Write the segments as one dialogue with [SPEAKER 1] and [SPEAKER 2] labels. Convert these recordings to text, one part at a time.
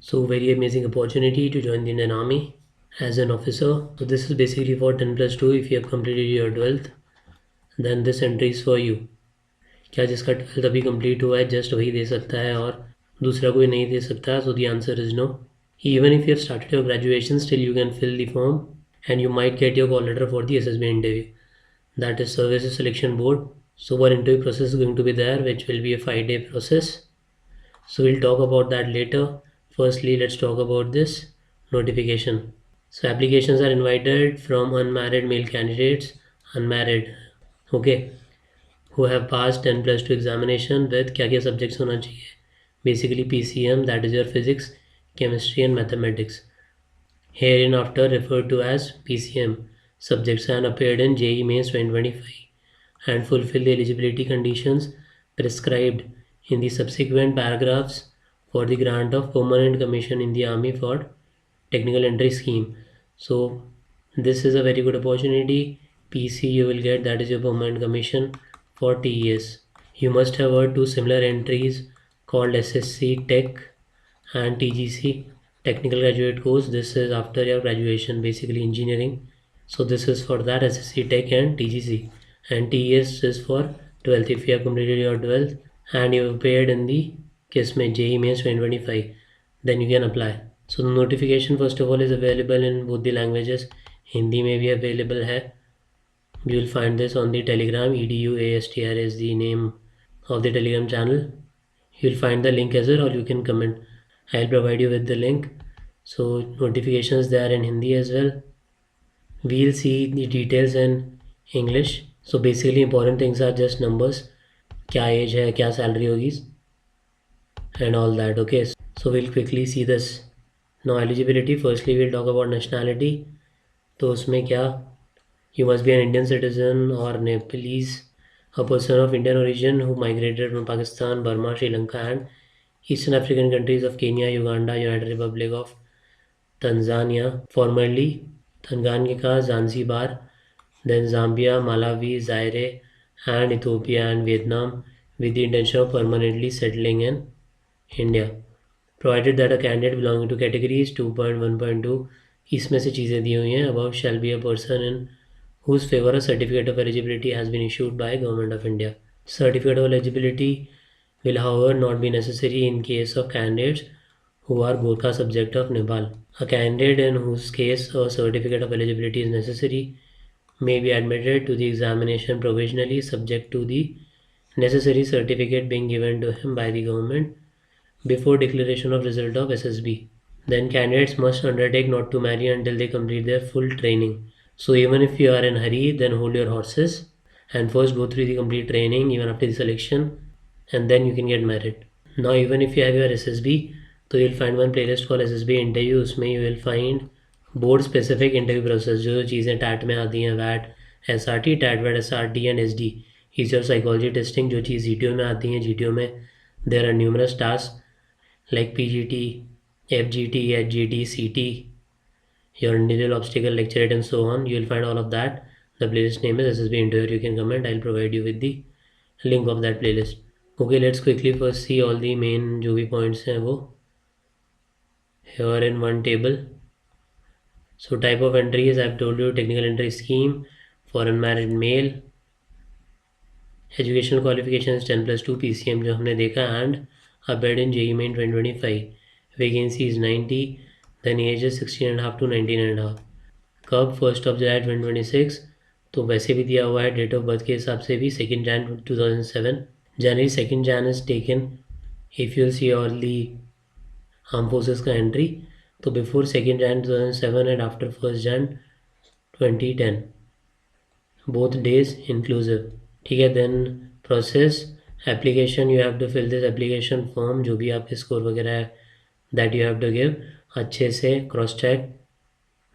[SPEAKER 1] So very amazing opportunity to join the Indian Army as an officer. So this is basically for 10 plus 2. If you have completed your 12th, then this entry is for you. क्या जिसका 12th अभी complete हुआ है just वही दे सकता है और दूसरा कोई नहीं दे सकता? So the answer is no. Even if you have started your graduation, still you can fill the form and you might get your call letter for the SSB interview. That is Services Selection Board. So our interview process is going to be there, which will be a 5-day process. So we'll talk about that later. Firstly, let's talk about this notification. So applications are invited from unmarried male candidates, unmarried, okay, who have passed 10 plus 2 examination with क्या क्या subjects होना चाहिए. Basically PCM, that is your physics, chemistry and mathematics. Hereinafter referred to as PCM subjects and appeared in JEE Mains 2025 and fulfill the eligibility conditions prescribed in the subsequent paragraphs for the grant of permanent commission in the army for technical entry scheme. So this is a very good opportunity. PC you will get, that is your permanent commission for TES. You must have heard two similar entries called SSC Tech and TGC, technical graduate course. This is after your graduation, basically engineering. So this is for that, SSC Tech and TGC, and TES is for 12th. If you have completed your 12th and you have appeared in the Kismet JEE Mains 2025, then you can apply. So the notification first of all is available in both the languages. Hindi में भी available है. You will find this on the Telegram. EDUASTR is the name of the Telegram channel. You will find the link as well, or you can comment. I'll provide you with the link. So notifications there in Hindi as well. We'll see the details in English. So basically important things are just numbers, क्या age है, क्या salary होगी, and all that. Okay, so we'll quickly see this. Now eligibility, firstly we'll talk about nationality. तो उसमें क्या, you must be an Indian citizen or Nepalese, a person of Indian origin who migrated from Pakistan, Burma, Sri Lanka and Eastern African countries of Kenya, Uganda, United Republic of Tanzania, formerly Tanganyika, Zanzibar, then Zambia, Malawi, Zaire, and Ethiopia and Vietnam, with the intention of permanently settling in India. Provided that a candidate belonging to categories 2.1.2 इसमें से चीज़ें दी हुई हैं, above shall be a person in whose favor a certificate of eligibility has been issued by Government of India. Certificate of eligibility will however not be necessary in case of candidates who are Gorkha subject of Nepal. A candidate in whose case a certificate of eligibility is necessary may be admitted to the examination provisionally, subject to the necessary certificate being given to him by the government before declaration of result of SSB. Then candidates must undertake not to marry until they complete their full training. So even if you are in hurry, then hold your horses and first go through the complete training even after the selection, and then you can get married. Now even if you have your SSB, तो you'll find one playlist called SSB interview. उसमें you will find board specific interview process, जो चीज़ें TAT में आती हैं, वैट, SRT, TAT वैट, SRT and SD, is your psychology testing. जो चीज़ GTO में आती हैं, GTO में there are numerous task like PGT, FGT, HGT, CT, your individual obstacle lecture and so on. You will find all of that. The playlist name is SSB interview. You can comment. I'll provide you with the link of that playlist. Okay, let's quickly first see all the main जो भी points हैं वो here in one table. So type of entry is, I've told you, technical entry scheme for unmarried male. Educational qualification is 10 plus 2 PCM जो हमने देखा, and appeared in JEE Main 2025. Vacancy is 90. Then age is 16.5 to 19.5. कब? 1st of July 2026. तो वैसे भी दिया हुआ है डेट ऑफ बर्थ के हिसाब से भी 2nd Jan 2007. January 2nd Jan is taken if you'll see all the armed forces का entry. तो before 2nd Jan 2007 and after 1st Jan 2010, both days inclusive. ठीक है. Then process application, you have to fill this application form, जो भी आपके score वगैरह है that you have to give. अच्छे से cross check,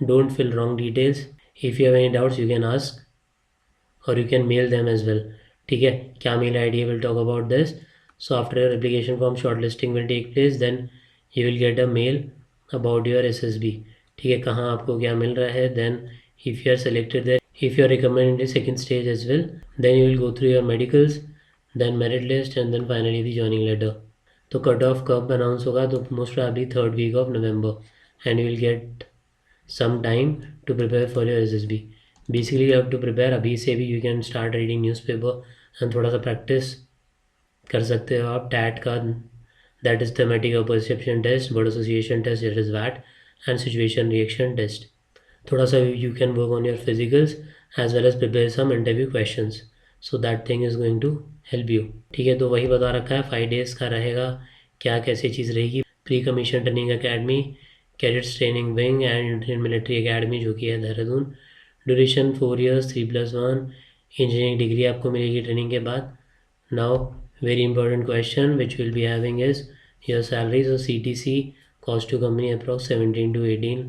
[SPEAKER 1] don't fill wrong details. If you have any doubts you can ask और you can mail them as well. ठीक है. क्या mail ID, will talk about this. So after your application form short listing will take place, then you will get a mail about your SSB. ठीक है. कहाँ आपको क्या मिल रहा है. then if you are selected there, if you are recommended in the second stage as well, then you will go through your medicals, then merit list, and then finally the joining letter. तो cut off कब announce होगा, तो most probably 3rd week of November and you will get some time to prepare for your SSB. Basically you have to prepare अभी से भी. You can start reading newspaper and थोड़ा सा practice कर सकते हो आप टैट का, that is thematic or perception test, word association test, that is VAT, and situation reaction test. थोड़ा सा you can work on your physicals as well as prepare some interview questions, so that thing is going to help you. ठीक है, तो वही बता रखा है 5 days का रहेगा. क्या कैसी चीज़ रहेगी, pre commission training academy, cadets training wing and Indian military academy जो कि है Dehradun. Duration 4 years 3+1. Engineering degree आपको मिलेगी ट्रेनिंग के बाद. Now very important question which we'll be having is your salary. So CTC cost to company approx 17 to 18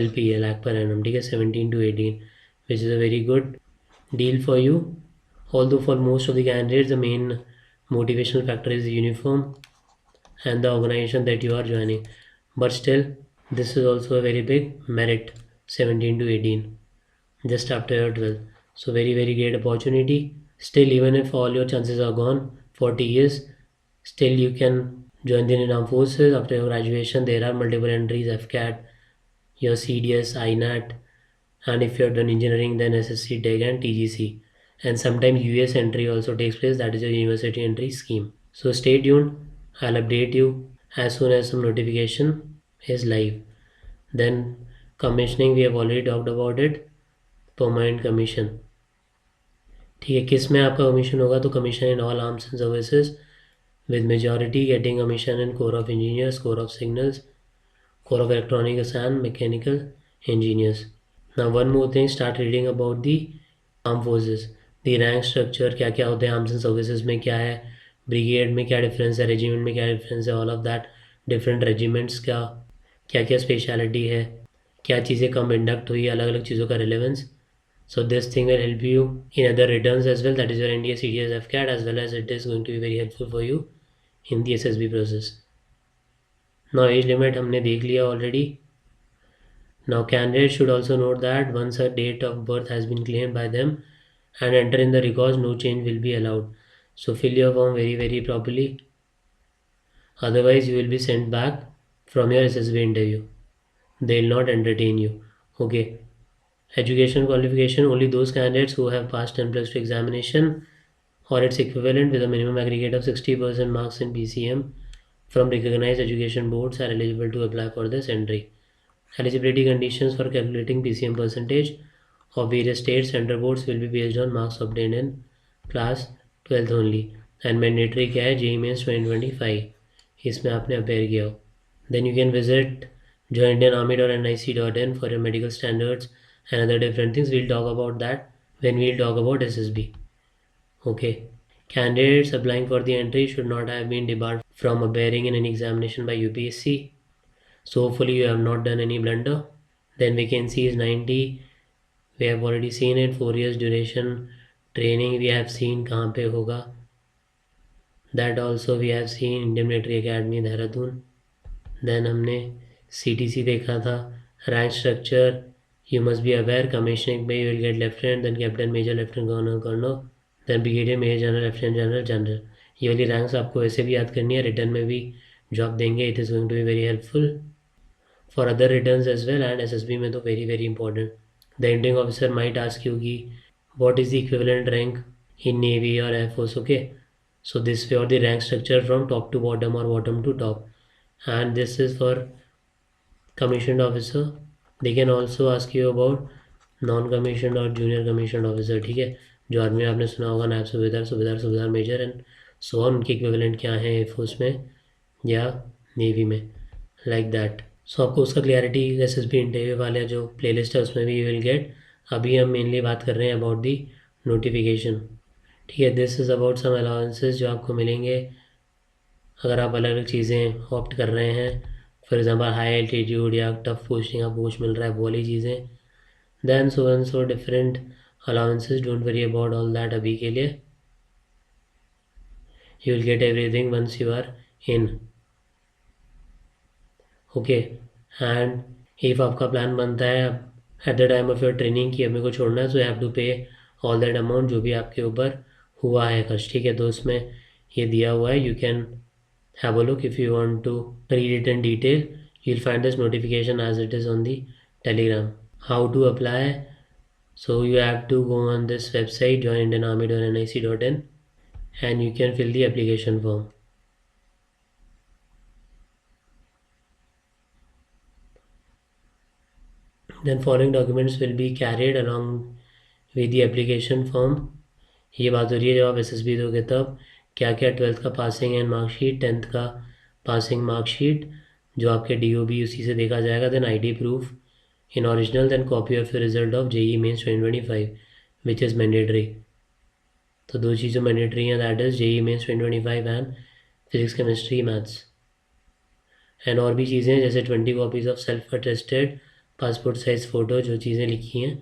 [SPEAKER 1] LPA lakh per annum. ठीक है, 17 to 18, which is a very good deal for you. Although for most of the candidates the main motivational factor is the uniform and the organization that you are joining, but still this is also a very big merit. 17 to 18 just after your 12th, so very very great opportunity. Still, even if all your chances are gone 40 years, still you can join the Indian Armed Forces after your graduation. There are multiple entries: FCAT, your CDS, INAT, and if you have done engineering then SSC, TEG and TGC, and sometimes US entry also takes place, that is your university entry scheme. So stay tuned, I'll update you as soon as some notification is live. Then commissioning, we have already talked about it. Permanent commission, ठीक है, किस में आपका commission होगा, तो commission in all arms and services with majority getting commission in core of engineers, core of signals, core of electronics and mechanical engineers. Now one more thing, start reading about the arm forces, the rank structure, क्या क्या होते हैं arms and services में, क्या है brigade में, क्या difference है, रेजिमेंट में क्या डिफरेंस है, all of that. Different regiments का क्या क्या स्पेशलिटी है, क्या चीज़ें कम इंडक्ट हुई, अलग अलग चीज़ों का relevance. So this thing will help you in other returns as well, that is your NDA, CDS, FCAT, as well as it is going to be very helpful for you in the SSB process. Now age limit हमने देख लिया already. Now candidates should also note that once a date of birth has been claimed by them and enter in the records, no change will be allowed. So fill your form very very properly. Otherwise you will be sent back from your SSB interview. They will not entertain you. Okay. Education qualification, only those candidates who have passed 10+2 examination or its equivalent with a minimum aggregate of 60% marks in PCM from recognized education boards are eligible to apply for this entry. Eligibility conditions for calculating PCM percentage of various state center boards will be based on marks obtained in class 12th only, and mandatory क्या है, JEE Mains 2025 इसमें आपने appear किया हो. Then you can visit joinindianarmy.nic.in for your medical standards and other different things. We'll talk about that when we'll talk about SSB. Okay. Candidates applying for the entry should not have been debarred from appearing in any examination by UPSC. So hopefully you have not done any blunder. Then vacancy is 90. We have already seen it. 4 years duration training we have seen कहाँ पे होगा. That also we have seen Indian Military Academy Dehradun. Then हमने CTC देखा था. Rank structure, you must be aware, commissioning में you will get lieutenant, then captain, major, lieutenant colonel, colonel, then brigadier, major general, lieutenant general, general. ये वाली ranks आपको वैसे भी याद करनी है, रिटर्न में भी जॉब देंगे. It is going to be very helpful for other returns as well, and SSB में तो very very important. The ending officer might ask you कि what is the equivalent rank in navy और air force. Okay, so this way or the rank structure from top to bottom or bottom to top, and this is for commissioned officer. They can also ask you about non commission और junior commission officer. ठीक है, जो army में आपने सुना होगा नायब सूबेदार, सूबेदार, सूबेदार मेजर एंड सो ऑन, उनके इक्विवेलेंट क्या है एयरफोर्स में या नेवी में, लाइक दैट. सो आपको उसका क्लियरिटी SSB इंटरव्यू वाले जो प्लेलिस्ट है उसमें भी यू विल गेट. अभी हम मेनली बात कर रहे हैं अबाउट दी नोटिफिकेशन. ठीक है, this is about some allowances जो आपको मिलेंगे अगर आप अलग अलग चीज़ें ऑप्ट कर रहे हैं. फॉर एग्जांपल हाई एल्टीट्यूड या टफ पोस्टिंग आपको कुछ मिल रहा है, वो वाली चीज़ें. Then so and so different allowances. Don't worry about all that. अभी के लिए you will get everything once you are in. Okay, and if आपका प्लान बनता है at the time of your training कि हमें को छोड़ना है, so you have to pay all that amount जो भी आपके ऊपर हुआ है खर्च. ठीक है, तो उसमें ये दिया हुआ है, you can have a look. If you want to read it in detail, you'll find this notification as it is on the Telegram. How to apply? So you have to go on this website joinindianarmy.nic.in and you can fill the application form. Then following documents will be carried along with the application form. ये बात हो रही है जब आप SSB दोगे तब क्या क्या 12th का पासिंग एंड मार्कशीट, 10th का पासिंग मार्कशीट जो आपके डीओबी उसी से देखा जाएगा, then ID proof in original, then copy of your result of JEE Mains 2025 which is mandatory. तो दो चीज़ें मैंडेटरी हैं, that is JEE Mains 2025 and physics chemistry maths. And और भी चीज़ें हैं जैसे 20 copies of self attested passport size photo, जो चीज़ें लिखी हैं.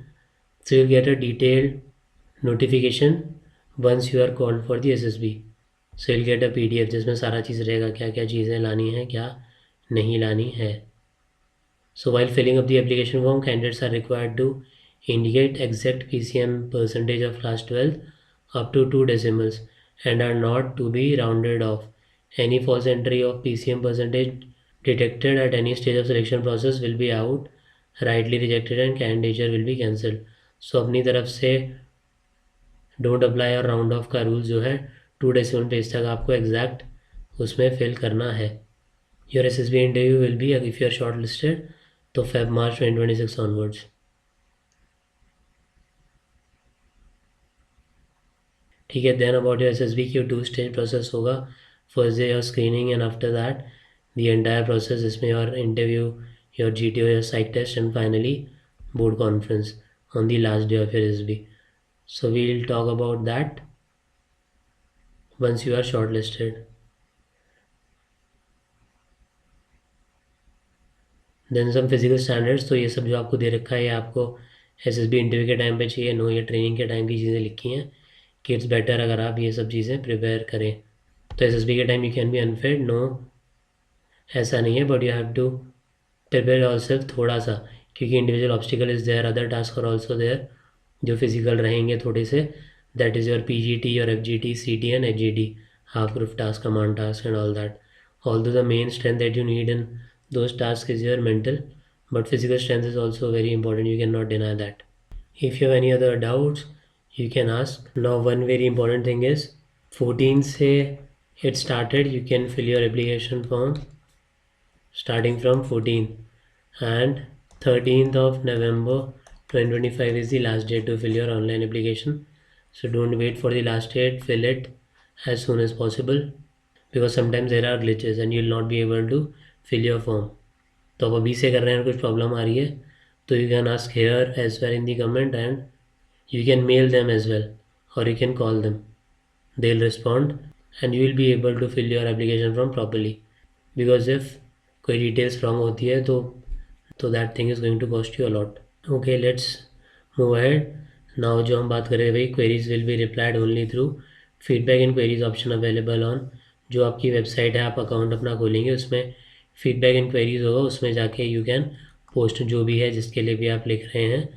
[SPEAKER 1] So you get a detailed notification once you are called for the SSB. So you'll get a PDF जिसमें सारा चीज़ रहेगा, क्या क्या चीज़ें लानी है, क्या नहीं लानी है. So while filling up the application form, candidates are required to indicate exact PCM percentage of class 12 up to 2 decimals and are not to be rounded off. Any false entry of PCM percentage detected at any stage of selection process will be out, rightly rejected and candidature will be cancelled. So अपनी तरफ से don't apply और round of का rule जो है 2 decimal page तक आपको exact उसमें फिल करना है. Your SSB interview will be if you are short listed तो फेब मार्च 2026 ऑनवर्ड्स. ठीक है. देन अबाउट योर एसएसबी की 2 स्टेज प्रोसेस होगा. First day your screening and after that the entire process, इसमें your interview, your GTO, your psych test and finally board conference on the last day of your SSB. So we'll talk about that once you are shortlisted. Then some physical standards. तो ये सब जो आपको दे रखा है ये आपको SSB interview के टाइम पे चाहिए. नो, ये ट्रेनिंग के टाइम की चीज़ें लिखी हैं कि इट्स बेटर अगर आप ये सब चीज़ें प्रिपेयर करें. तो एसएसबी के time you can be unfit, no ऐसा नहीं है, but you have to prepare yourself थोड़ा सा, क्योंकि individual obstacle is there, other task are also there जो फिजिकल रहेंगे थोड़े से. That is your PGT, your FGT, CT and HGT, half proof task, command task and all that. Although the main strength that you need in those tasks is your mental, but physical strength is also very important, you cannot deny that. If you have any other doubts you can ask. Now one very important thing is 14 से it started, you can fill your application form starting from 14 and 13th of November 2025 is the last date to fill your online application. So don't wait for the last date, fill it as soon as possible because sometimes there are glitches and you will not be able to fill your form. तो अब अभी से कर रहे हैं कुछ problem आ रही है तो you can ask here as well in the comment and you can mail them as well or you can call them. They'll respond and you will be able to fill your application form properly because if कोई details wrong होती है तो that thing is going to cost you a lot. Okay, let's move ahead. Now जो हम बात करें भाई queries will be replied only through feedback and queries option available on जो आपकी वेबसाइट है, आप अकाउंट अपना खोलेंगे उसमें फीडबैक एंड क्वेरीज होगा, उसमें जाके यू कैन पोस्ट जो भी है जिसके लिए भी आप लिख रहे हैं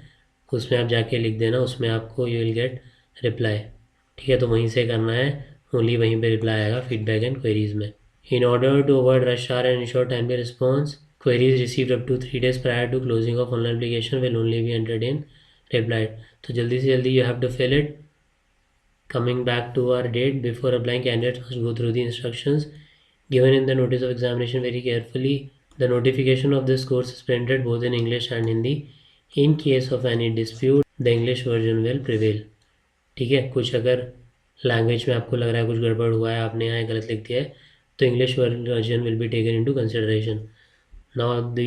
[SPEAKER 1] उसमें आप जाके लिख देना, उसमें आपको यू विल गेट रिप्लाई. ठीक है, तो वहीं से करना है, ओनली वहीं पे रिप्लाई आएगा फीडबैक एंड क्वेरीज में. In order to avoid rush hour and ensure timely response, queries received up to 3 days prior to closing of online application will only be entered in replied. तो जल्दी से जल्दी you have to fill it. Coming back to our date, before applying, candidates must go through the instructions given in the notice of examination very carefully. The notification of this course is printed both in English and Hindi. In case of any dispute, the English version will prevail. ठीक है, कुछ अगर language में आपको लग रहा है कुछ गड़बड़ हुआ है, आपने यहाँ गलत लिख दिया है, तो English version will be taken into consideration. Now the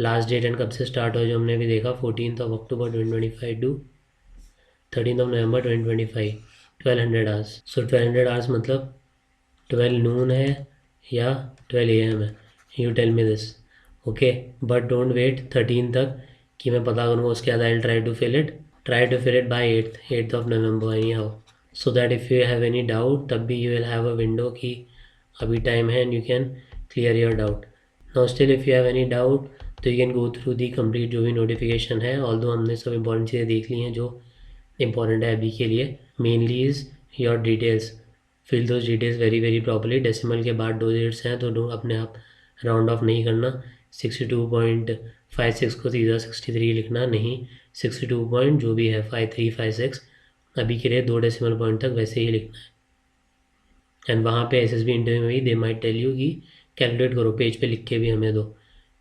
[SPEAKER 1] last date and कब से स्टार्ट हो जो हमने भी देखा 14th of October 2025 to 13th of November 2025, 1200 hours. So 1200 hours मतलब 12 नून है या 12 AM है, you tell me this. Okay, but don't wait 13 तक कि मैं पता करूँगा, उसके बाद I try to fill it by 8th of November anyhow, so that if you have any doubt तब भी you will have a window कि अभी टाइम है and you can clear your doubt. Now still if you have any doubt तो you can go through the complete जो भी notification है. Although हमने सब इंपॉर्टेंट चीज़ें देख ली हैं जो इम्पॉर्टेंट है अभी के लिए. Mainly is your details, fill those details very properly. Decimal के बाद 2 डिजिट्स हैं तो अपने आप राउंड ऑफ नहीं करना। 62.56 को सीधा 63 लिखना नहीं, 62 पॉइंट जो भी है 5356 अभी के लिए 2 डेसिमल पॉइंट तक वैसे ही लिखना है। एंड वहाँ पे SSB इंटरव्यू में भी दे माइट टेल यू कि कैलकुलेट करो, पेज पे लिख के भी हमें दो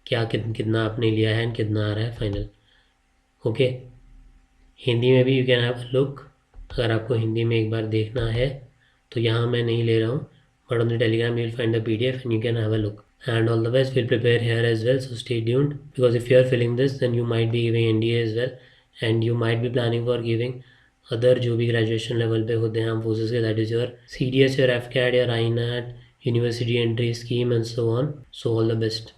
[SPEAKER 1] क्या कितना आपने लिया है एंड कितना आ रहा है फाइनल। ओके, हिंदी में भी you can have a look. अगर आपको हिंदी में एक बार देखना है तो यहाँ मैं नहीं ले रहा हूँ, but on the Telegram you will find the PDF and you can have a look. And all the best, we'll prepare here as well, so stay tuned, because if you are filling this then you might be giving NDA as well, and you might be planning for giving other जो भी graduation level पे होते हैं हम forces के, that is your CDS, your FCAT, your INAT, university entry scheme and so on. So all the best.